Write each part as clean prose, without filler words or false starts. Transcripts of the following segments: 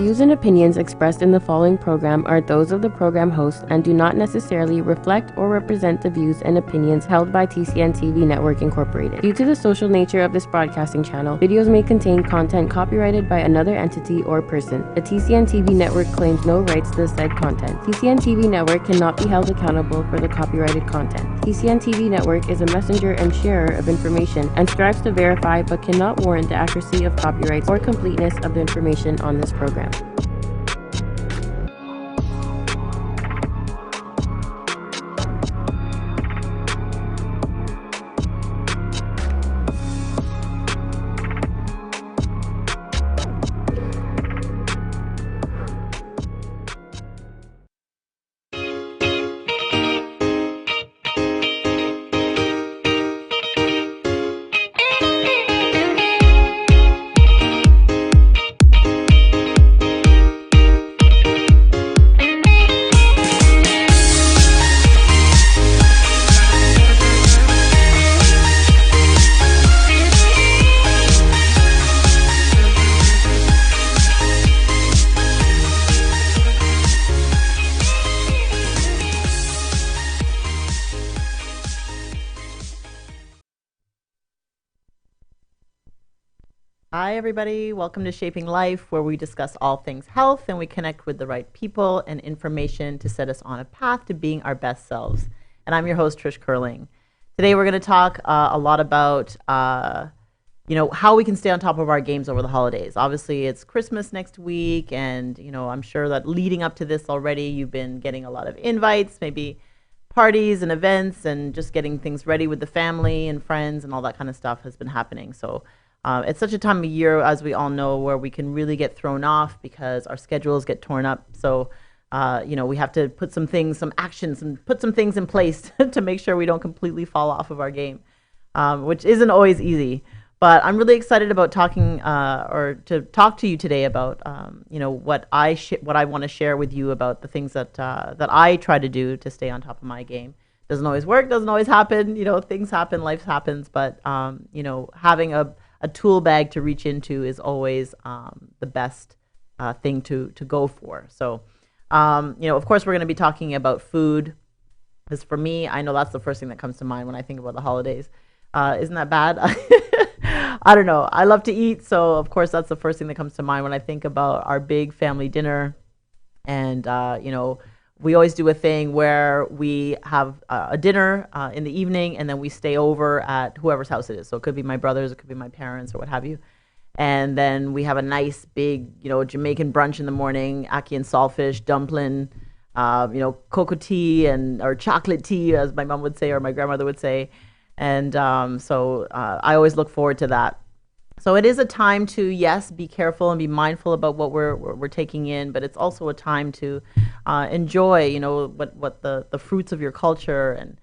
views and opinions expressed in the following program are those of the program host and do not necessarily reflect or represent the views and opinions held by TCN TV Network Incorporated. Due to the social nature of this broadcasting channel, videos may contain content copyrighted by another entity or person. The TCN TV Network claims no rights to the said content. TCN TV Network cannot be held accountable for the copyrighted content. TCN TV Network is a messenger and sharer of information and strives to verify but cannot warrant the accuracy of copyrights or completeness of the information on this program. Hi everybody, welcome to Shaping Life, where we discuss all things health and we connect with the right people and information to set us on a path to being our best selves. And I'm your host, Trish Curling. Today we're going to talk a lot about how we can stay on top of our games over the holidays. Obviously it's Christmas next week, and I'm sure that leading up to this already you've been getting a lot of invites, maybe parties and events, and just getting things ready with the family and friends and all that kind of stuff has been happening. So it's such a time of year, as we all know, where we can really get thrown off because our schedules get torn up. So, we have to put some things, some actions, and put some things in place to make sure we don't completely fall off of our game, which isn't always easy. But I'm really excited about talking to talk to you today about, what I want to share with you about the things that I try to do to stay on top of my game. Doesn't always work, doesn't always happen. Things happen, life happens. But having a tool bag to reach into is always the best thing to go for. So, of course, we're going to be talking about food. Because for me, I know that's the first thing that comes to mind when I think about the holidays. Isn't that bad? I don't know. I love to eat, so of course that's the first thing that comes to mind when I think about our big family dinner. And we always do a thing where we have a dinner in the evening, and then we stay over at whoever's house it is. So it could be my brother's, it could be my parents, or what have you. And then we have a nice big, Jamaican brunch in the morning, ackee and saltfish, dumpling, cocoa tea or chocolate tea, as my mom would say, or my grandmother would say. And so I always look forward to that. So it is a time to, yes, be careful and be mindful about what we're taking in, but it's also a time to enjoy, what the fruits of your culture, and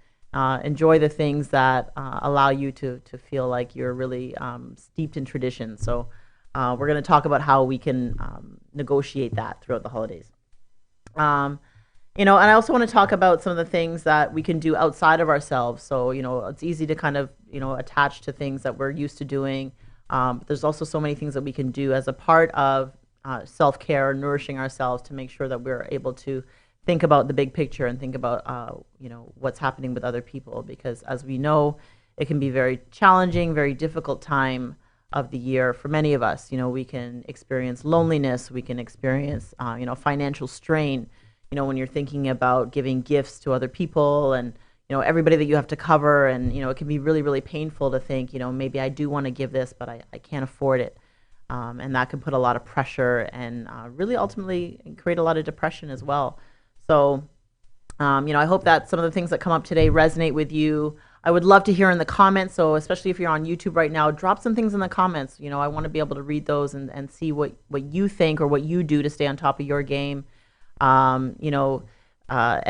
enjoy the things that allow you to feel like you're really steeped in tradition. So we're going to talk about how we can negotiate that throughout the holidays. And I also want to talk about some of the things that we can do outside of ourselves. So, it's easy to kind of, attach to things that we're used to doing. But there's also so many things that we can do as a part of self-care, nourishing ourselves, to make sure that we're able to think about the big picture and think about, what's happening with other people. Because as we know, it can be very challenging, very difficult time of the year for many of us. We can experience loneliness, we can experience, financial strain. When you're thinking about giving gifts to other people and, everybody that you have to cover, and, it can be really, really painful to think, maybe I do want to give this, but I can't afford it. And that can put a lot of pressure and really ultimately create a lot of depression as well. So, I hope that some of the things that come up today resonate with you. I would love to hear in the comments. So especially if you're on YouTube right now, drop some things in the comments. I want to be able to read those and see what you think or what you do to stay on top of your game. And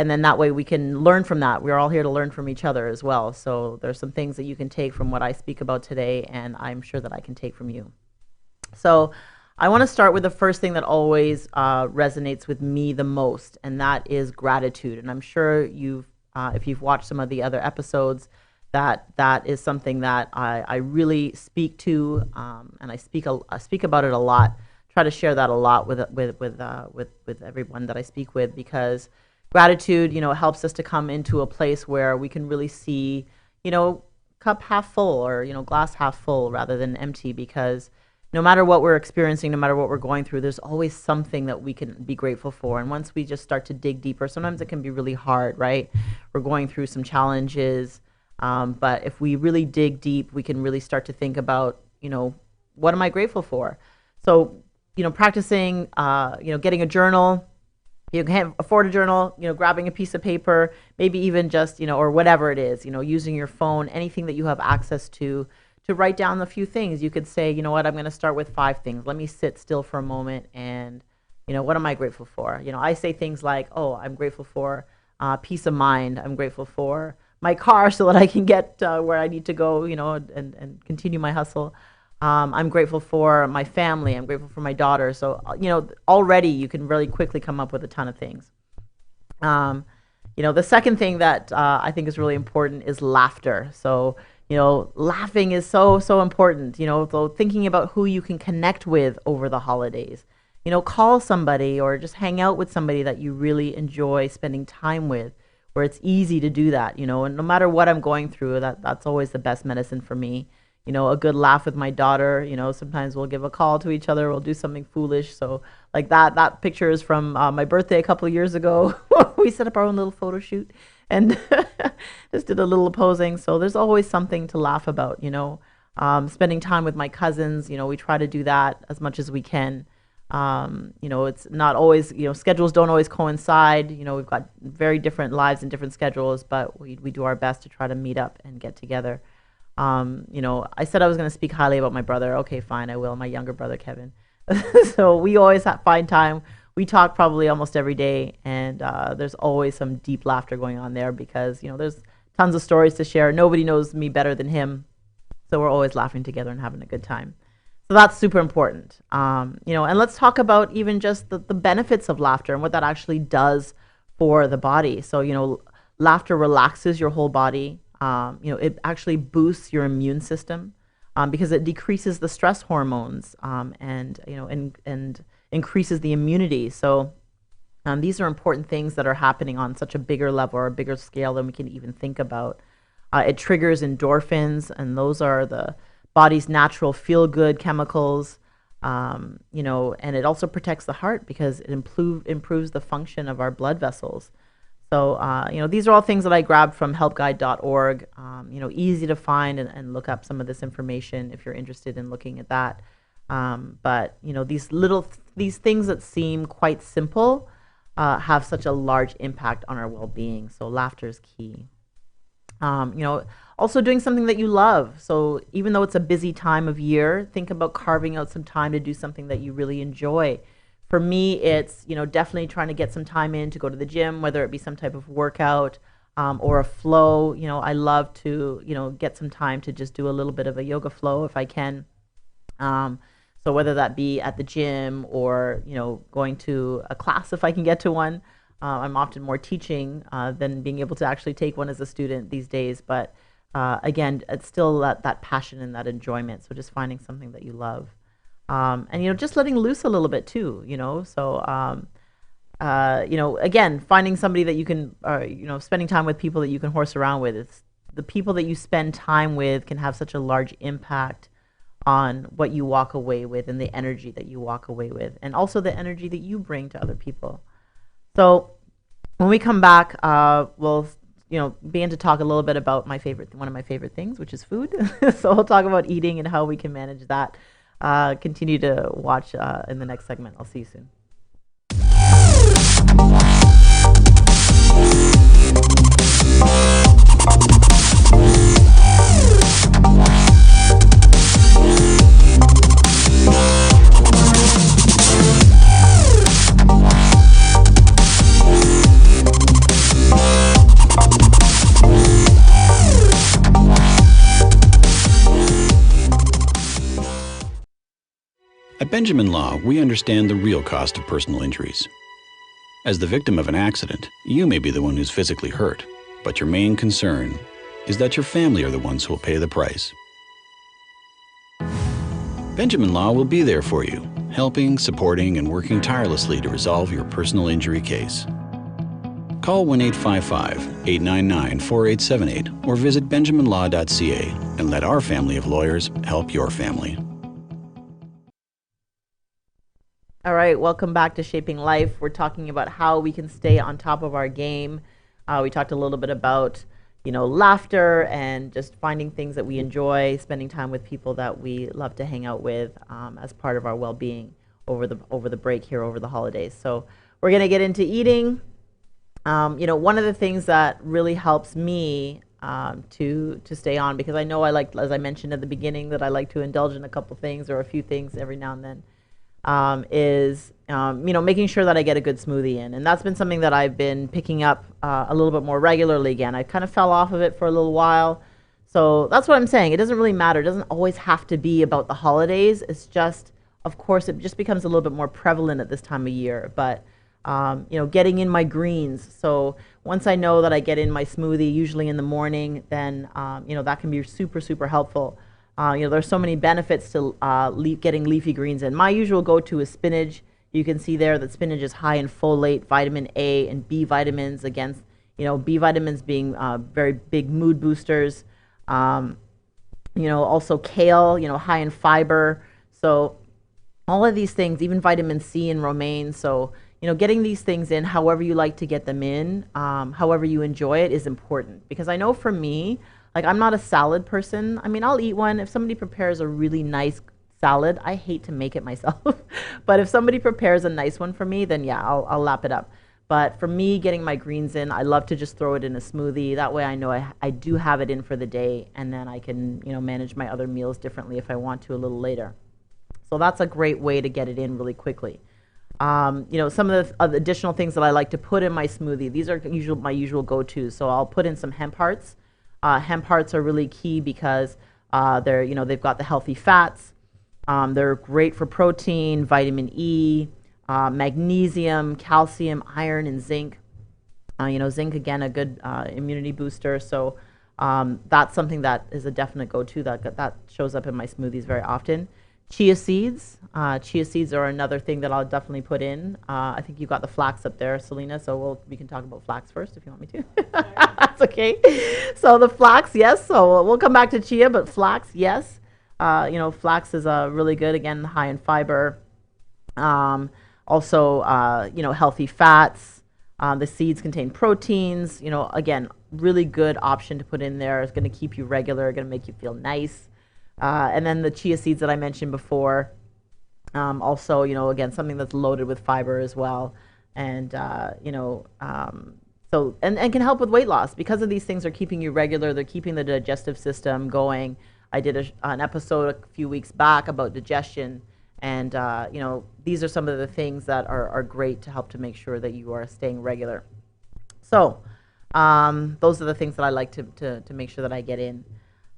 then that way we can learn from that. We're all here to learn from each other as well. So there's some things that you can take from what I speak about today, and I'm sure that I can take from you. So I want to start with the first thing that always resonates with me the most, and that is gratitude. And I'm sure if you've watched some of the other episodes, that is something that I really speak to, and I speak about it a lot, try to share that a lot with everyone that I speak with, because gratitude, helps us to come into a place where we can really see, cup half full, or glass half full rather than empty, because no matter what we're experiencing, no matter what we're going through, there's always something that we can be grateful for. And once we just start to dig deeper, sometimes it can be really hard, right? We're going through some challenges, but if we really dig deep, we can really start to think about, what am I grateful for? So, practicing, getting a journal. You can't afford a journal, grabbing a piece of paper, maybe even just, or whatever it is, using your phone, anything that you have access to write down a few things. You could say, you know what, I'm going to start with 5 things. Let me sit still for a moment and, what am I grateful for? I say things like, oh, I'm grateful for peace of mind. I'm grateful for my car so that I can get where I need to go, and continue my hustle. I'm grateful for my family. I'm grateful for my daughter. So, already you can really quickly come up with a ton of things. The second thing that I think is really important is laughter. So, laughing is so, so important, so thinking about who you can connect with over the holidays, call somebody or just hang out with somebody that you really enjoy spending time with, where it's easy to do that, and no matter what I'm going through, that's always the best medicine for me. A good laugh with my daughter, sometimes we'll give a call to each other, we'll do something foolish. So like that picture is from my birthday a couple of years ago. We set up our own little photo shoot and just did a little posing. So there's always something to laugh about, spending time with my cousins, we try to do that as much as we can. It's not always, schedules don't always coincide. We've got very different lives and different schedules, but we do our best to try to meet up and get together. I said I was going to speak highly about my brother. Okay, fine, I will. My younger brother, Kevin. So we always find time. We talk probably almost every day, and there's always some deep laughter going on there, because, there's tons of stories to share. Nobody knows me better than him. So we're always laughing together and having a good time. So that's super important. And let's talk about even just the benefits of laughter and what that actually does for the body. So, laughter relaxes your whole body. It actually boosts your immune system, because it decreases the stress hormones, and increases the immunity. So these are important things that are happening on such a bigger level or a bigger scale than we can even think about. It triggers endorphins, and those are the body's natural feel-good chemicals. And it also protects the heart, because it improves the function of our blood vessels. So, these are all things that I grabbed from helpguide.org. Easy to find and look up some of this information if you're interested in looking at that. But these things that seem quite simple have such a large impact on our well-being. So laughter is key. Also doing something that you love. So even though it's a busy time of year, think about carving out some time to do something that you really enjoy. For me, it's, definitely trying to get some time in to go to the gym, whether it be some type of workout or a flow. I love to, get some time to just do a little bit of a yoga flow if I can. So whether that be at the gym or, going to a class if I can get to one. I'm often more teaching than being able to actually take one as a student these days. But again, it's still that passion and that enjoyment. So just finding something that you love. And, just letting loose a little bit too, so, again, finding somebody that you can, spending time with people that you can horse around with. It's the people that you spend time with can have such a large impact on what you walk away with and the energy that you walk away with, and also the energy that you bring to other people. So when we come back, we'll, begin to talk a little bit about one of my favorite things, which is food. So we'll talk about eating and how we can manage that. Continue to watch in the next segment. I'll see you soon. At Benjamin Law, we understand the real cost of personal injuries. As the victim of an accident, you may be the one who's physically hurt, but your main concern is that your family are the ones who will pay the price. Benjamin Law will be there for you, helping, supporting, and working tirelessly to resolve your personal injury case. Call 1-855-899-4878 or visit benjaminlaw.ca and let our family of lawyers help your family. All right, welcome back to Shaping Life. We're talking about how we can stay on top of our game. We talked a little bit about, laughter and just finding things that we enjoy, spending time with people that we love to hang out with as part of our well-being over the break here over the holidays. So we're going to get into eating. One of the things that really helps me to stay on, because I know as I mentioned at the beginning, that I like to indulge in a couple things or a few things every now and then, is making sure that I get a good smoothie in. And that's been something that I've been picking up a little bit more regularly again. I kind of fell off of it for a little while. So that's what I'm saying. It doesn't really matter. It doesn't always have to be about the holidays. It's just, of course, it just becomes a little bit more prevalent at this time of year. But getting in my greens. So once I know that I get in my smoothie, usually in the morning, then, that can be super, super helpful. There's so many benefits to getting leafy greens in. My usual go-to is spinach. You can see there that spinach is high in folate, vitamin A, and B vitamins. Against, B vitamins being very big mood boosters. Also kale, high in fiber. So all of these things, even vitamin C and romaine. So, getting these things in, however you like to get them in, however you enjoy it, is important. Because I know for me, I'm not a salad person. I mean, I'll eat one. If somebody prepares a really nice salad, I hate to make it myself. But if somebody prepares a nice one for me, then yeah, I'll lap it up. But for me, getting my greens in, I love to just throw it in a smoothie. That way I know I do have it in for the day, and then I can, manage my other meals differently if I want to a little later. So that's a great way to get it in really quickly. Some of the additional things that I like to put in my smoothie, these are my usual go-tos. So I'll put in some hemp hearts. Hemp hearts are really key because they've got the healthy fats. They're great for protein, vitamin E, magnesium, calcium, iron, and zinc. Zinc, again, a good immunity booster. So that's something that is a definite go-to that shows up in my smoothies very often. Chia seeds. Chia seeds are another thing that I'll definitely put in. I think you got the flax up there, Selena, so we can talk about flax first if you want me to. That's okay. So the flax, yes. So we'll come back to chia, but flax, yes. Flax is really good, again, high in fiber. Also, healthy fats. The seeds contain proteins. Again, really good option to put in there. It's going to keep you regular, going to make you feel nice. And then the chia seeds that I mentioned before, also, again, something that's loaded with fiber as well. And, so can help with weight loss. Because of these things are keeping you regular, they're keeping the digestive system going. I did an episode a few weeks back about digestion. And, these are some of the things that are great to help to make sure that you are staying regular. So those are the things that I like to make sure that I get in.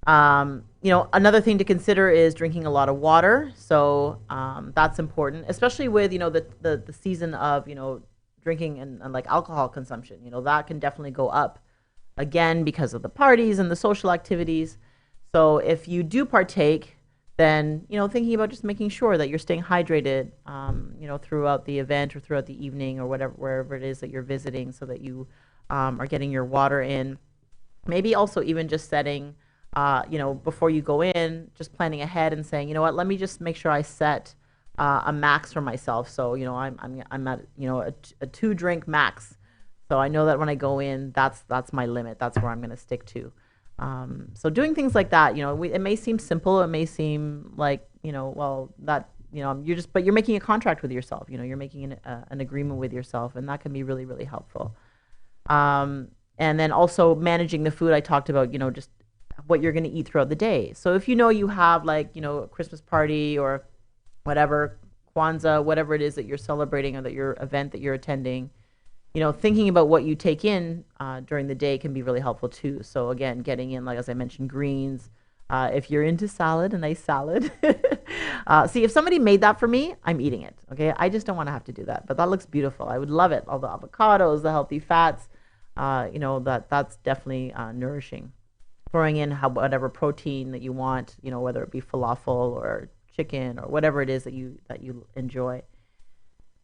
Another thing to consider is drinking a lot of water. So that's important, especially with, the season of, drinking and like alcohol consumption. That can definitely go up again because of the parties and the social activities. So if you do partake, then, thinking about just making sure that you're staying hydrated, throughout the event or throughout the evening or wherever it is that you're visiting, so that you are getting your water in. Maybe also even just setting, before you go in, just planning ahead and saying, let me just make sure I set a max for myself. So, I'm at, a 2-drink max. So I know that when I go in, that's my limit. That's where I'm going to stick to. So doing things like that, it may seem simple. It may seem like, but you're making a contract with yourself. You're making an agreement with yourself, and that can be really, really helpful. And then also managing the food I talked about, just what you're going to eat throughout the day. So if you have a Christmas party or whatever, Kwanzaa, whatever it is that you're celebrating or that your event that you're attending, thinking about what you take in during the day can be really helpful too. So again, getting in, like as I mentioned, greens. If you're into salad, a nice salad. See, if somebody made that for me, I'm eating it. Okay, I just don't want to have to do that, but that looks beautiful. I would love it. All the avocados, the healthy fats. That's definitely nourishing. Throwing in whatever protein that you want, whether it be falafel or chicken or whatever it is that you enjoy.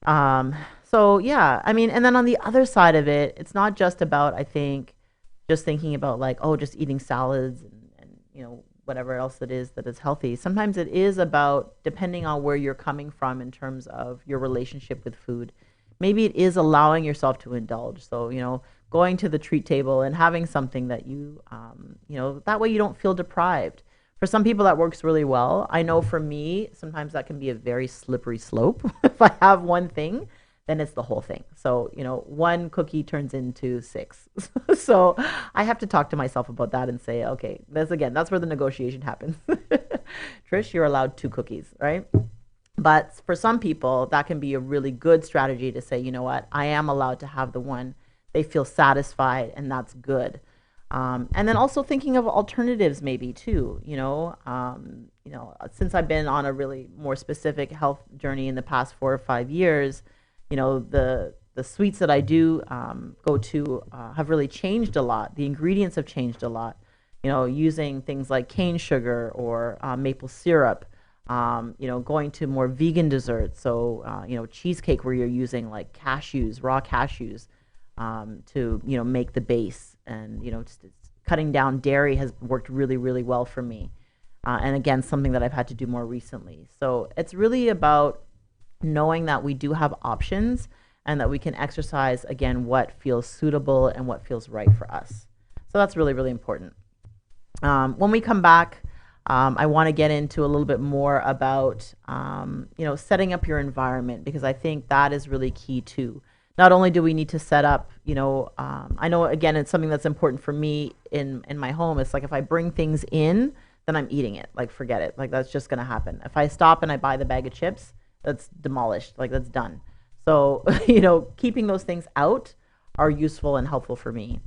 So yeah, I mean, and then on the other side of it, it's not just about, I think, just thinking about like, oh, just eating salads and whatever else it is that is healthy. Sometimes it is about, depending on where you're coming from in terms of your relationship with food. Maybe it is allowing yourself to indulge. So, going to the treat table and having something that that way you don't feel deprived. For some people, that works really well. I know for me, sometimes that can be a very slippery slope. If I have one thing, then it's the whole thing. So, one cookie turns into 6. So I have to talk to myself about that and say, okay, that's where the negotiation happens. Trish, you're allowed 2 cookies, right? But for some people, that can be a really good strategy to say, you know what, I am allowed to have the one. They feel satisfied, and that's good. And then also thinking of alternatives maybe too, since I've been on a really more specific health journey in the past 4 or 5 years, the sweets that I do go to have really changed a lot. The ingredients have changed a lot, using things like cane sugar or maple syrup, going to more vegan desserts. So, cheesecake where you're using like cashews, raw cashews, to make the base, and just cutting down dairy has worked really, really well for me, and again, something that I've had to do more recently. So it's really about knowing that we do have options and that we can exercise, again, what feels suitable and what feels right for us. So that's really, really important. When we come back, I want to get into a little bit more about setting up your environment, because I think that is really key too. Not only do we need to set up, I know, again, it's something that's important for me in my home. It's like if I bring things in, then I'm eating it. Like, forget it. Like, that's just going to happen. If I stop and I buy the bag of chips, that's demolished. Like, that's done. So, keeping those things out are useful and helpful for me.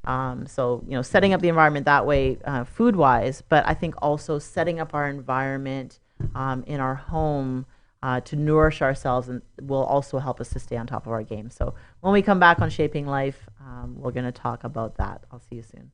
So, setting up the environment that way, food-wise, but I think also setting up our environment in our home to nourish ourselves, and will also help us to stay on top of our game. So when we come back on Shaping Life, we're going to talk about that. I'll see you soon.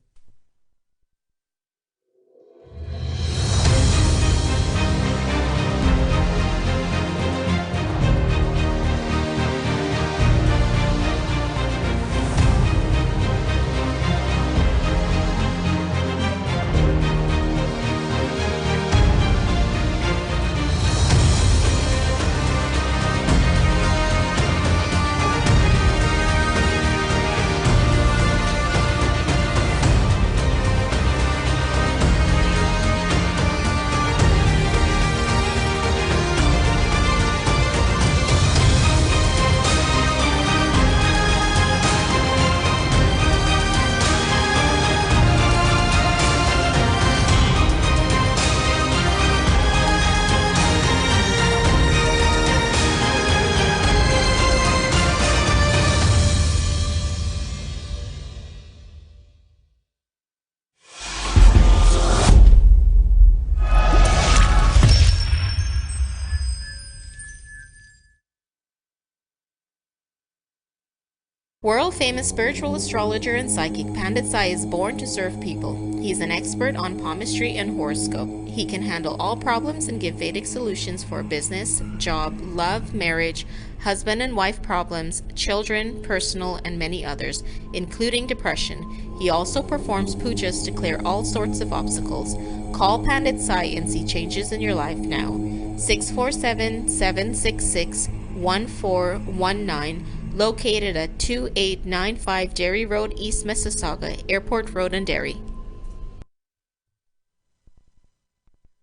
World-famous spiritual astrologer and psychic Pandit Sai is born to serve people. He's an expert on palmistry and horoscope. He can handle all problems and give Vedic solutions for business, job, love, marriage, husband and wife problems, children, personal, and many others, including depression. He also performs pujas to clear all sorts of obstacles. Call Pandit Sai and see changes in your life now. 647-766-1419. Located at 2895 Derry Road, East Mississauga, Airport Road and Derry.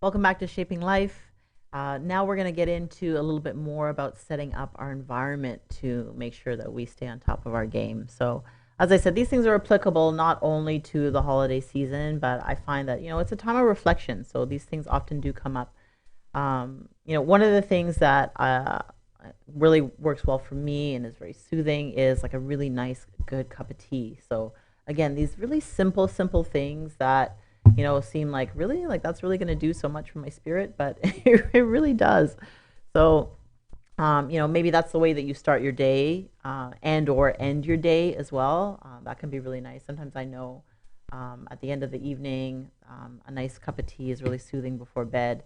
Welcome back to Shaping Life. Now we're going to get into a little bit more about setting up our environment to make sure that we stay on top of our game. So, as I said, these things are applicable not only to the holiday season, but I find that, it's a time of reflection. So these things often do come up. One of the things that really works well for me and is very soothing is like a really nice, good cup of tea. So again, these really simple things that, seem like really, like that's really going to do so much for my spirit, but it really does. So, maybe that's the way that you start your day, and or end your day as well. That can be really nice. Sometimes I know at the end of the evening, a nice cup of tea is really soothing before bed.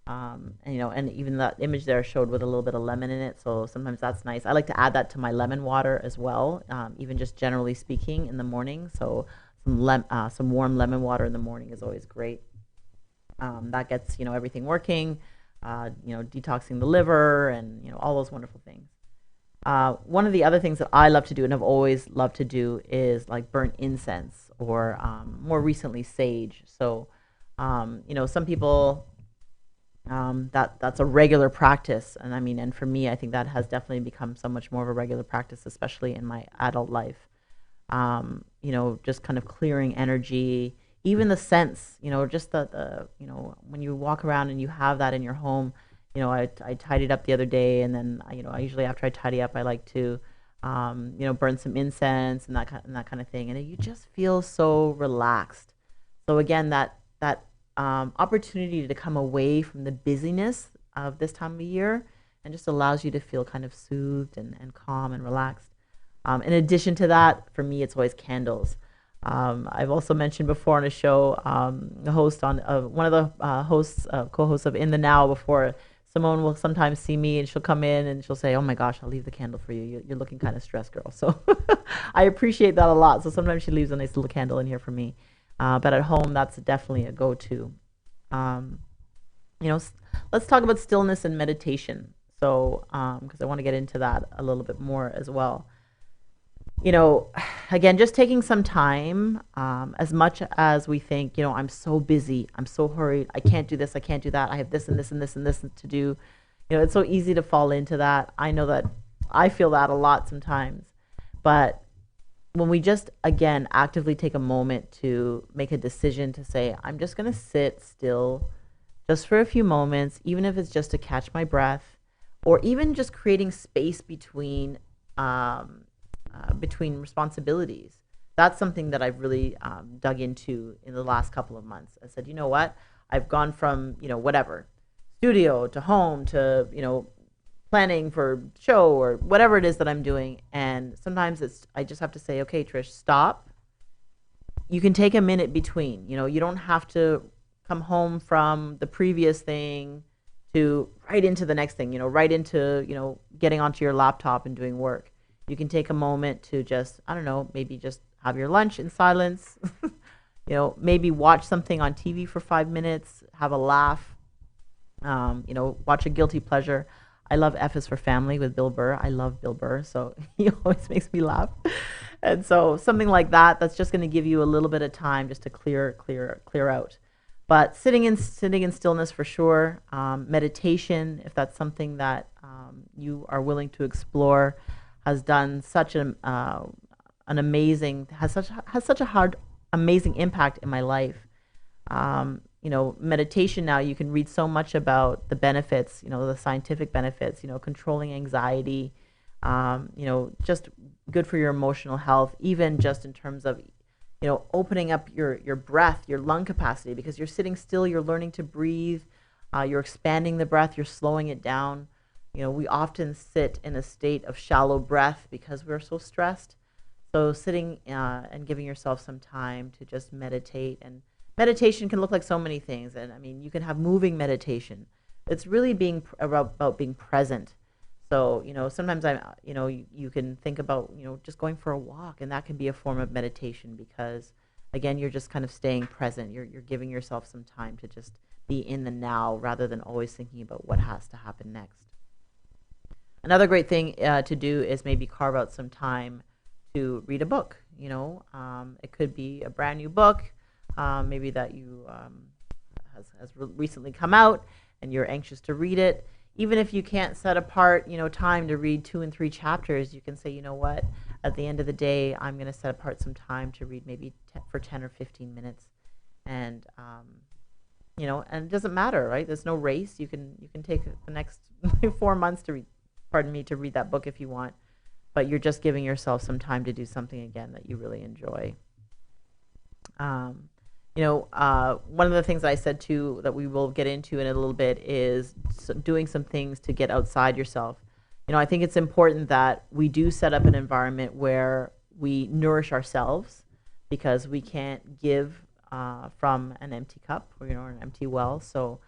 And and even that image there showed with a little bit of lemon in it, so sometimes that's nice. I like to add that to my lemon water as well, even just generally speaking in the morning. So some warm lemon water in the morning is always great. That gets everything working, detoxing the liver and all those wonderful things. One of the other things that I love to do and have always loved to do is like burn incense or more recently sage. So some people that's a regular practice, and and for me, I think that has definitely become so much more of a regular practice, especially in my adult life. Just kind of clearing energy, even the scents, just the when you walk around and you have that in your home. I tidied up the other day, and then I usually after I tidy up, I like to burn some incense and that kind of thing, and you just feel so relaxed. So again, that opportunity to come away from the busyness of this time of year and just allows you to feel kind of soothed and calm and relaxed. In addition to that, for me, it's always candles. I've also mentioned before on a show, the host on one of the co-hosts of In the Now before, Simone will sometimes see me and she'll come in and she'll say, "Oh my gosh, I'll leave the candle for you. You're looking kind of stressed, girl." So I appreciate that a lot. So sometimes she leaves a nice little candle in here for me. But at home, that's definitely a go-to. Let's talk about stillness and meditation. So, because I want to get into that a little bit more as well. Again, just taking some time, as much as we think, I'm so busy, I'm so hurried, I can't do this, I can't do that, I have this and this and this and this to do. It's so easy to fall into that. I know that I feel that a lot sometimes. But when we just, again, actively take a moment to make a decision to say, I'm just going to sit still just for a few moments, even if it's just to catch my breath, or even just creating space between responsibilities. That's something that I've really dug into in the last couple of months. I said, you know what? I've gone from, whatever, studio to home to, planning for show or whatever it is that I'm doing. And sometimes I just have to say, okay, Trish, stop. You can take a minute between, you don't have to come home from the previous thing to right into the next thing, right into, getting onto your laptop and doing work. You can take a moment to just, I don't know, maybe just have your lunch in silence, maybe watch something on TV for 5 minutes, have a laugh, watch a guilty pleasure. I love F is for Family with Bill Burr. I love Bill Burr, so he always makes me laugh. And so something like that's just going to give you a little bit of time just to clear out. But sitting in stillness for sure. Meditation, if that's something that you are willing to explore, has done such an amazing amazing impact in my life. Meditation now, you can read so much about the benefits, the scientific benefits, controlling anxiety, just good for your emotional health, even just in terms of, opening up your breath, your lung capacity, because you're sitting still, you're learning to breathe, you're expanding the breath, you're slowing it down. We often sit in a state of shallow breath because we're so stressed. So sitting and giving yourself some time to just meditate. And meditation can look like so many things. And you can have moving meditation. It's really being about being present. So, sometimes you can think about, just going for a walk, and that can be a form of meditation because, again, you're just kind of staying present. You're giving yourself some time to just be in the now rather than always thinking about what has to happen next. Another great thing to do is maybe carve out some time to read a book. It could be a brand new book, maybe that you has recently come out and you're anxious to read it. Even if you can't set apart, time to read 2 and 3 chapters, you can say, you know what, at the end of the day, I'm going to set apart some time to read maybe for 10 or 15 minutes. And, and it doesn't matter, right? There's no race. You can take the next 4 months to read that book if you want, but you're just giving yourself some time to do something again that you really enjoy. One of the things I said too that we will get into in a little bit is doing some things to get outside yourself. I think it's important that we do set up an environment where we nourish ourselves, because we can't give from an empty cup or an empty well. So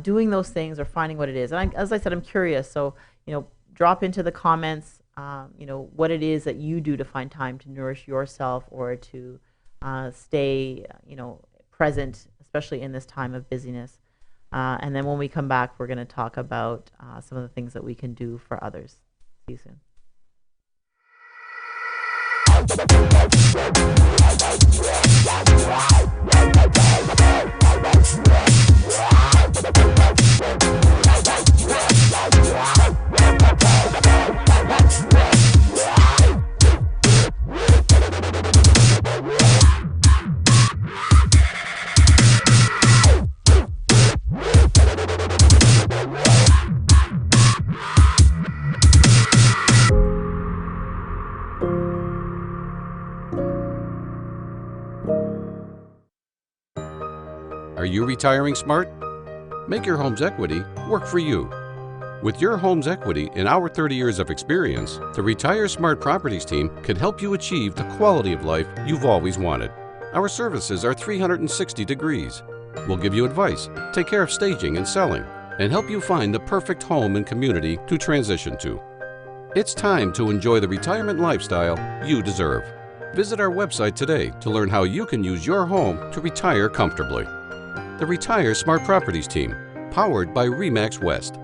doing those things or finding what it is. And as I said, I'm curious. So, drop into the comments, what it is that you do to find time to nourish yourself or to stay, present, especially in this time of busyness. And then when we come back, we're going to talk about some of the things that we can do for others. See you soon. Are you retiring smart? Make your home's equity work for you. With your home's equity and our 30 years of experience, the Retire Smart Properties team can help you achieve the quality of life you've always wanted. Our services are 360 degrees. We'll give you advice, take care of staging and selling, and help you find the perfect home and community to transition to. It's time to enjoy the retirement lifestyle you deserve. Visit our website today to learn how you can use your home to retire comfortably. The Retire Smart Properties team, powered by RE/MAX West.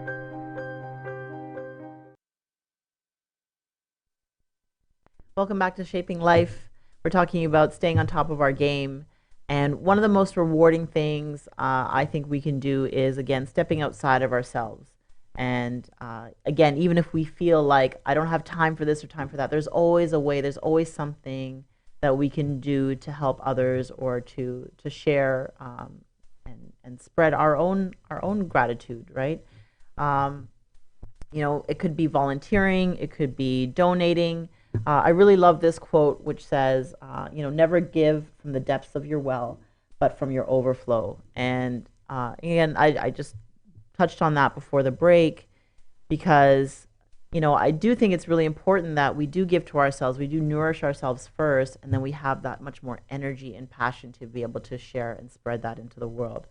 Welcome back to Shaping Life. We're talking about staying on top of our game. And one of the most rewarding things I think we can do is, again, stepping outside of ourselves. And again, even if we feel like I don't have time for this or time for that, there's always a way, there's always something that we can do to help others or to share and spread our own gratitude, right? It could be volunteering, it could be donating. I really love this quote, which says, never give from the depths of your well, but from your overflow. And again, I just touched on that before the break because, I do think it's really important that we do give to ourselves, we do nourish ourselves first, and then we have that much more energy and passion to be able to share and spread that into the world.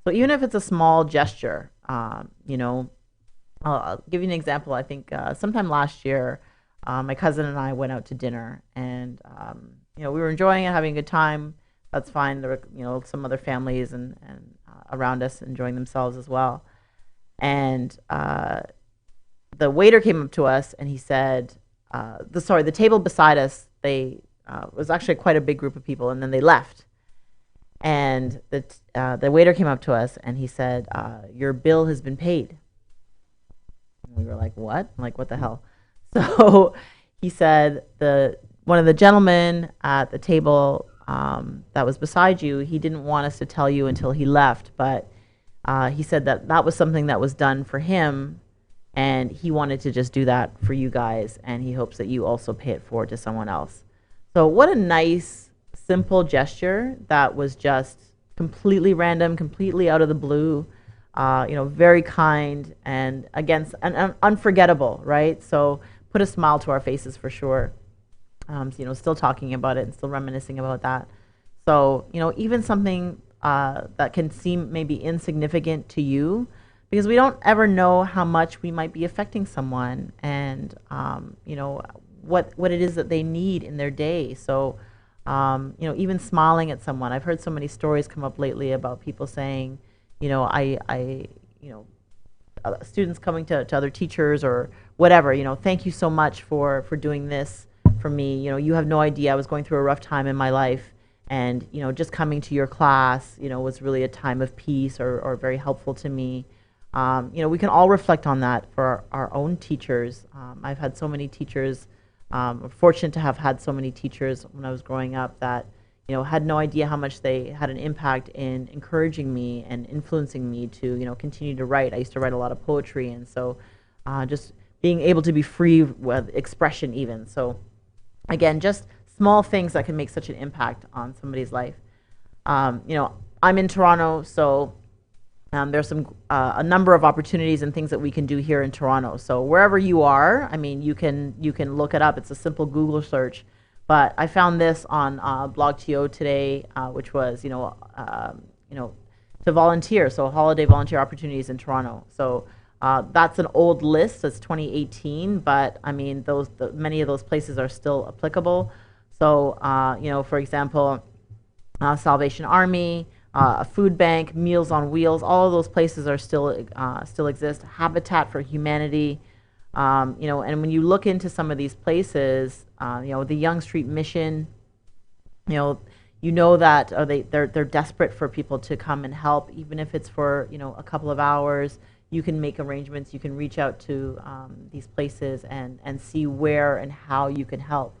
So even if it's a small gesture, I'll give you an example. I think sometime last year, my cousin and I went out to dinner, and we were enjoying it, having a good time. That's fine. There were some other families and around us enjoying themselves as well. And the waiter came up to us and he said, the table beside us, was actually quite a big group of people, and then they left. And the waiter came up to us and he said, your bill has been paid. And we were like, what? I'm like, what the hell? So he said, one of the gentlemen at the table that was beside you, he didn't want us to tell you until he left, but he said that was something that was done for him, and he wanted to just do that for you guys, and he hopes that you also pay it forward to someone else. So what a nice, simple gesture that was just completely random, completely out of the blue, very kind, and again, unforgettable, right? So put a smile to our faces for sure. Still talking about it and still reminiscing about that. So, even something that can seem maybe insignificant to you, because we don't ever know how much we might be affecting someone and, what it is that they need in their day. So, even smiling at someone. I've heard so many stories come up lately about people saying, students coming to other teachers or whatever, thank you so much for doing this for me. You have no idea, I was going through a rough time in my life, and just coming to your class was really a time of peace or very helpful to me. We can all reflect on that for our own teachers. I've had so many teachers, I'm fortunate to have had so many teachers when I was growing up that had no idea how much they had an impact in encouraging me and influencing me to continue to write. I used to write a lot of poetry, and so just being able to be free with expression even. So again, just small things that can make such an impact on somebody's life. I'm in Toronto, so there's a number of opportunities and things that we can do here in Toronto. So wherever you are, you can look it up. It's a simple Google search. But I found this on BlogTO today, which was to volunteer. So holiday volunteer opportunities in Toronto. So that's an old list. That's 2018, but I mean, many of those places are still applicable. So, for example, Salvation Army, a food bank, Meals on Wheels, all of those places are still exist. Habitat for Humanity, and when you look into some of these places, the Young Street Mission, that they're desperate for people to come and help, even if it's for a couple of hours. You can make arrangements. You can reach out to these places and see where and how you can help.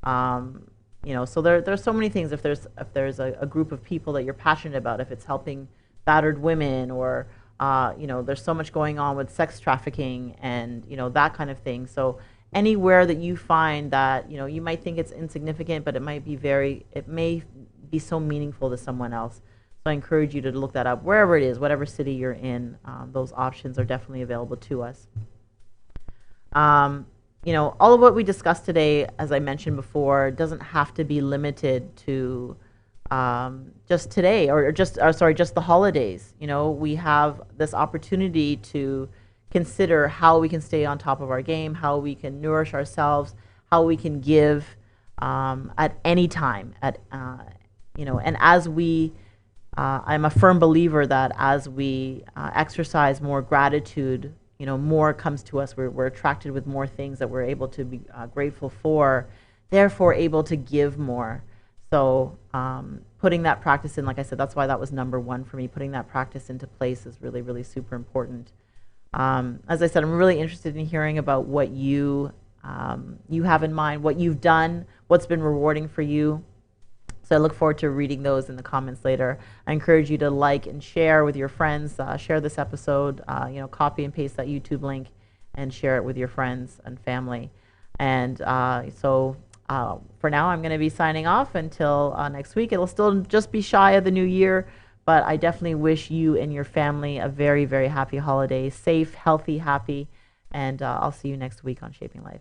So there's so many things. If there's a group of people that you're passionate about, if it's helping battered women, or there's so much going on with sex trafficking and that kind of thing. So anywhere that you find that you might think it's insignificant, but it may be so meaningful to someone else. So I encourage you to look that up wherever it is, whatever city you're in. Those options are definitely available to us. All of what we discussed today, as I mentioned before, doesn't have to be limited to just today or just the holidays. We have this opportunity to consider how we can stay on top of our game, how we can nourish ourselves, how we can give at any time. And as we, I'm a firm believer that as we exercise more gratitude, more comes to us. We're attracted with more things that we're able to be grateful for, therefore able to give more. So putting that practice in, like I said, that's why that was number one for me. Putting that practice into place is really, really super important. As I said, I'm really interested in hearing about what you have in mind, what you've done, what's been rewarding for you. So I look forward to reading those in the comments later. I encourage you to like and share with your friends. Share this episode. Copy and paste that YouTube link and share it with your friends and family. And for now, I'm going to be signing off until next week. It'll still just be shy of the new year, but I definitely wish you and your family a very, very happy holiday. Safe, healthy, happy. And I'll see you next week on Shaping Life.